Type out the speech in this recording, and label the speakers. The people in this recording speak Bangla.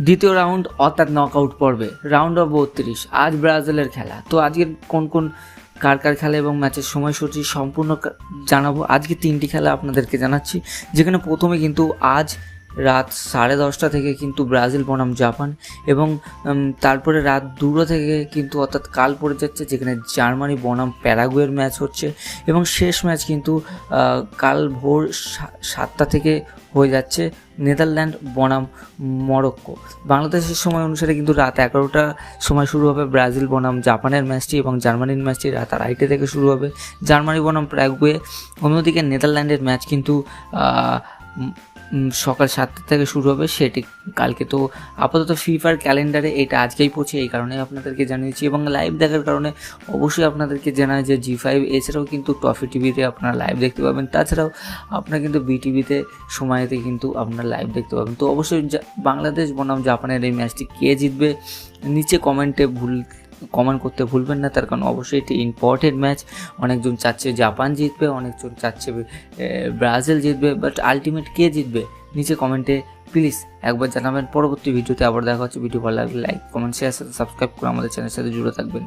Speaker 1: দ্বিতীয় রাউন্ড অর্থাৎ নকআউট পর্বে রাউন্ড অফ 32 আজ ব্রাজিলের খেলা। তো আজকের কোন কোন কার খেলা এবং ম্যাচের সময়সূচি সম্পূর্ণ জানাবো। আজকে 3টি খেলা আপনাদেরকে জানাচ্ছি, যেখানে প্রথমে কিন্তু আজ রাত 10:30 থেকে কিন্তু ব্রাজিল বনাম জাপান, এবং তারপরে রাত 2টা থেকে কিন্তু অর্থাৎ কাল পড়ে যাচ্ছে, যেখানে জার্মানি বনাম প্যারাগুয়ের ম্যাচ হচ্ছে, এবং শেষ ম্যাচ কিন্তু কাল ভোর 7টা থেকে হয়ে যাচ্ছে নেদারল্যান্ড বনাম মরক্কো। বাংলাদেশের সময় অনুসারে কিন্তু রাত 11টা সময় শুরু হবে ব্রাজিল বনাম জাপানের ম্যাচটি, এবং জার্মানির ম্যাচটি রাত 2:30 থেকে শুরু হবে, জার্মানি বনাম প্যারাগুয়ে। অন্যদিকে নেদারল্যান্ডের ম্যাচ কিন্তু সকাল 7টা থেকে শুরু হবে, সেটি কালকে। তো আপাতত ফিফার ক্যালেন্ডারে এটা আজকেই পড়ছে, এই কারণে আপনাদেরকে জানিয়েছি, এবং লাইভ দেখার কারণে অবশ্যই আপনাদেরকে জানাই যে G5 এছাড়াও কিন্তু ট্রফি টিভিতে আপনারা লাইভ দেখতে পাবেন, তাছাড়াও আপনারা কিন্তু বিটিভিতে সময়তে কিন্তু আপনারা লাইভ দেখতে পাবেন। তো অবশ্যই বাংলাদেশ বনাম জাপানের এই ম্যাচটি কে জিতবে নিচে কমেন্ট করতে ভুলবেন না, তার কারণ অবশ্যই এটি ইম্পর্টেন্ট ম্যাচ। অনেকজন চাচ্ছে জাপান জিতবে, অনেকজন চাচ্ছে ব্রাজিল জিতবে, বাট আলটিমেট কে জিতবে নিচে কমেন্টে প্লিজ একবার জানাবেন। পরবর্তী ভিডিওতে আবার দেখা হচ্ছে। ভিডিও ভালো লাগলে লাইক, কমেন্ট, শেয়ার, সাথে সাবস্ক্রাইব করে আমাদের চ্যানেলের সাথে জুড়ে থাকবেন।